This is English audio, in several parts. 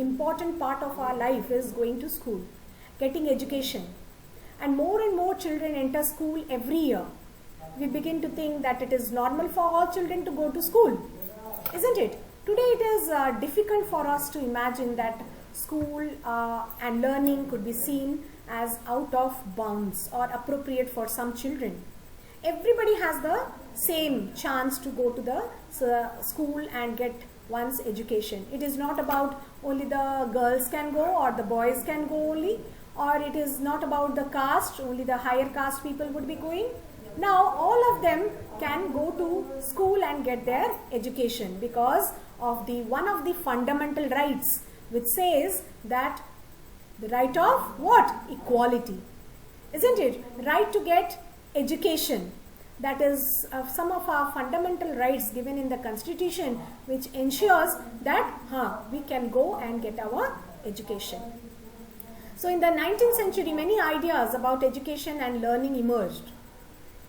important part of our life is going to school, getting education. And more children enter school every year. We begin to think that it is normal for all children to go to school, isn't it? Today it is difficult for us to imagine that school and learning could be seen as out of bounds or appropriate for some children. Everybody has the same chance to go to the school and get one's education. It is not about only the girls can go or the boys can go only, or it is not about the caste, only the higher caste people would be going. Now all of them can go to school and get their education because of one of the fundamental rights, which says that the right of what? Equality. Isn't it? Right to get education. That is some of our fundamental rights given in the Constitution, which ensures that we can go and get our education. So in the 19th century, many ideas about education and learning emerged.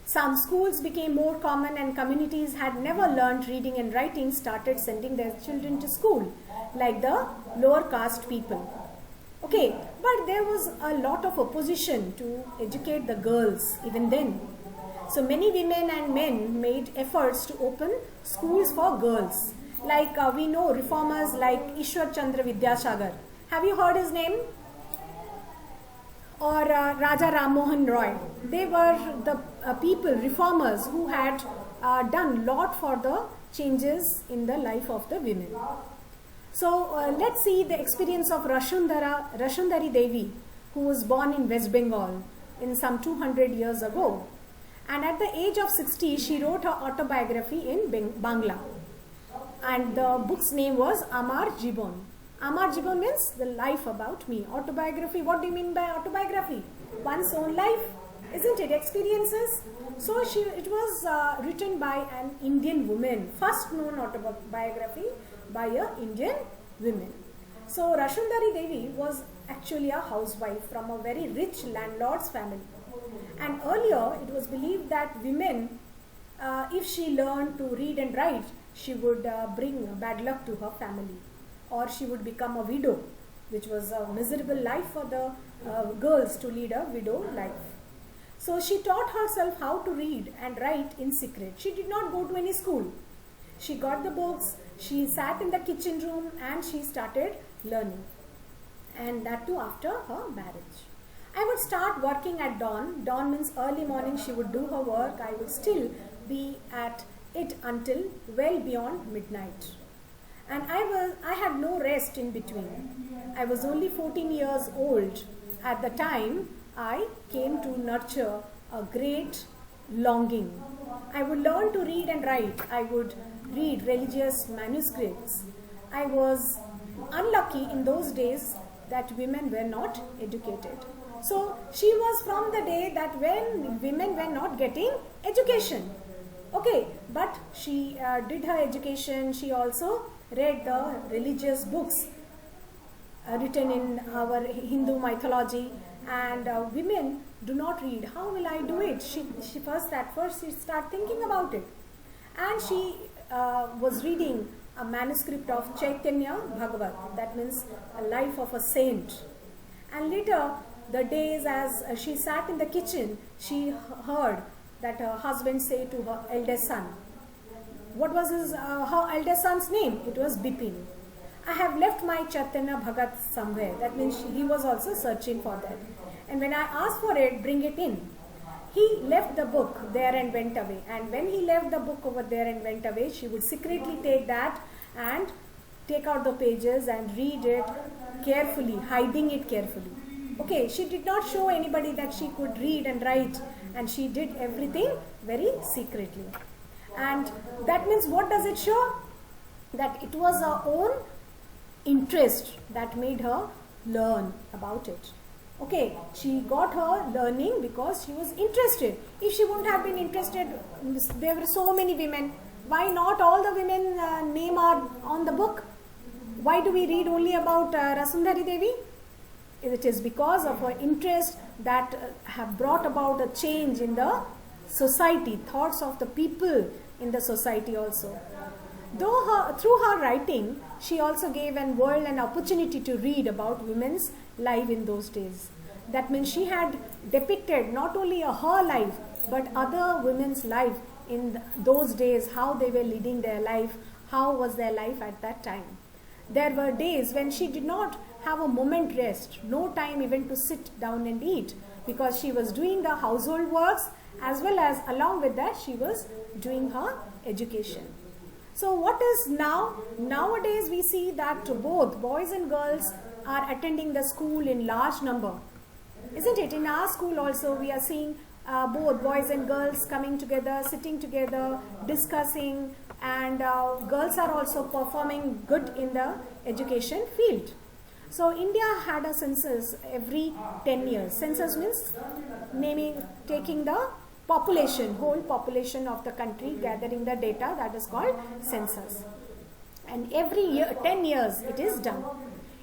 Some schools became more common and communities had never learned reading and writing started sending their children to school, like the lower caste people. Okay, but there was a lot of opposition to educate the girls even then. So many women and men made efforts to open schools for girls. Like we know reformers like Ishwar Chandra Vidyasagar. Have you heard his name? Or Raja Ram Mohan Roy. They were the people, reformers, who had done a lot for the changes in the life of the women. So let's see the experience of Rashundari Devi, who was born in West Bengal in some 200 years ago. And at the age of 60, she wrote her autobiography in Bangla. And the book's name was Amar Jibon. Amar Jibon means the life about me. Autobiography, what do you mean by autobiography? One's own life, isn't it? Experiences. So it was written by an Indian woman. First known autobiography by an Indian woman. So Rashundari Devi was actually a housewife from a very rich landlord's family. And earlier it was believed that women, if she learned to read and write, she would bring bad luck to her family, or she would become a widow, which was a miserable life for the girls to lead a widow life. So she taught herself how to read and write in secret. She did not go to any school. She got the books, she sat in the kitchen room and she started learning. And that too after her marriage. I would start working at dawn. Dawn means early morning. She would do her work. I would still be at it until well beyond midnight. And I had no rest in between. I was only 14 years old at the time I came to nurture a great longing. I would learn to read and write. I would read religious manuscripts. I was unlucky in those days that women were not educated. So she was from the day that when women were not getting education. Okay, but she did her education. She also read the religious books written in our Hindu mythology, and women do not read. How will I do it? She first she started thinking about it, and she was reading a manuscript of Chaitanya Bhagavat, that means a life of a saint. And later, the days as she sat in the kitchen, she heard that her husband say to her eldest son. What was her eldest son's name? It was Bipin. I have left my Chaitanya Bhagat somewhere. That means he was also searching for that. And when I asked for it, bring it in. He left the book there and went away. And when he left the book over there and went away, she would secretly take that and take out the pages and read it carefully, hiding it carefully. Okay, she did not show anybody that she could read and write, and she did everything very secretly. And that means, what does it show? That it was her own interest that made her learn about it. Okay, she got her learning because she was interested. If she wouldn't have been interested, there were so many women. Why not all the women name are on the book? Why do we read only about Rasundhari Devi? It is because of her interest that have brought about a change in the society, thoughts of the people in the society also. Through her writing, she also gave an world an opportunity to read about women's life in those days. That means she had depicted not only her life, but other women's life in those days, how they were leading their life, how was their life at that time. There were days when she did not have a moment rest, no time even to sit down and eat, because she was doing the household works, as well as along with that she was doing her education. So what is now? Nowadays we see that both boys and girls are attending the school in large number. Isn't it? In our school also we are seeing both boys and girls coming together, sitting together, discussing, and girls are also performing good in the education field. So India had a census every 10 years. Census means taking the population, whole population of the country, gathering the data, that is called census. And every year, 10 years it is done.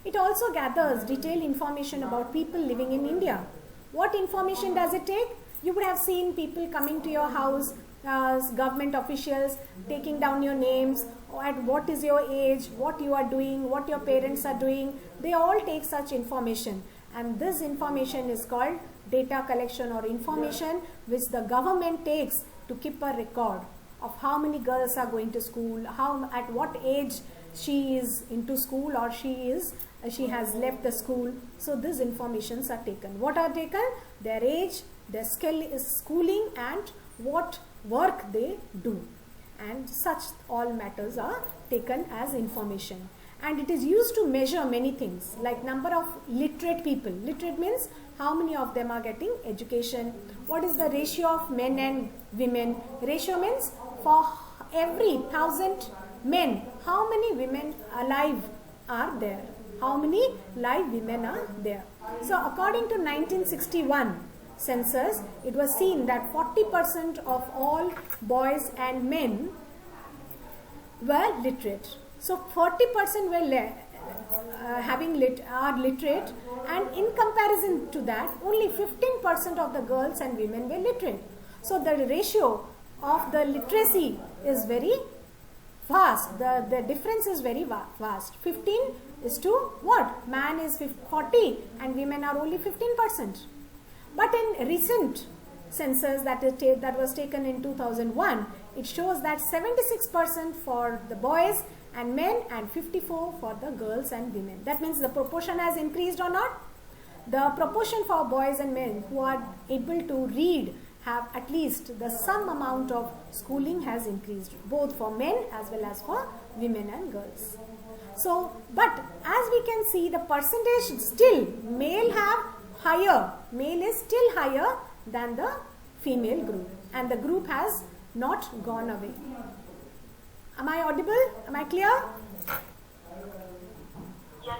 It also gathers detailed information about people living in India. What information does it take? You would have seen people coming to your house, government officials, taking down your names, at what is your age, what you are doing, what your parents are doing. They all take such information, and this information is called data collection or information, which the government takes to keep a record of how many girls are going to school, at what age she is into school, or she has left the school. So these informations are taken. What are taken? Their age, their schooling, and what work they do, and such all matters are taken as information. And it is used to measure many things, like number of literate people. Literate means how many of them are getting education. What is the ratio of men and women? Ratio means for every 1,000 men, how many women alive are there? How many live women are there? So according to 1961 census, it was seen that 40% of all boys and men were literate. So 40% were are literate, and in comparison to that, only 15% of the girls and women were literate. So the ratio of the literacy is very vast. The difference is very vast. 15 is to what? Man is 40 and women are only 15%. But in recent census that was taken in 2001, it shows that 76% for the boys and men and 54% for the girls and women. That means the proportion has increased or not? The proportion for boys and men who are able to read, have at least the some amount of schooling has increased, both for men as well as for women and girls. So, but as we can see, the percentage still male is still higher than the female group, and the group has not gone away. Am I audible? Am I clear? Yes.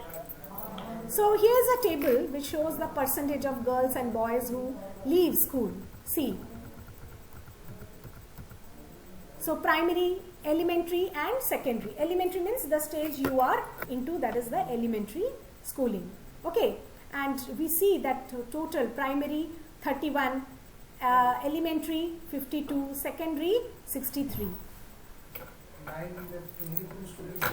So here's a table which shows the percentage of girls and boys who leave school. See. So primary, elementary and secondary. Elementary means the stage you are into, that is the elementary schooling. Okay. And we see that total primary 31, elementary 52, secondary 63. 9 22 students.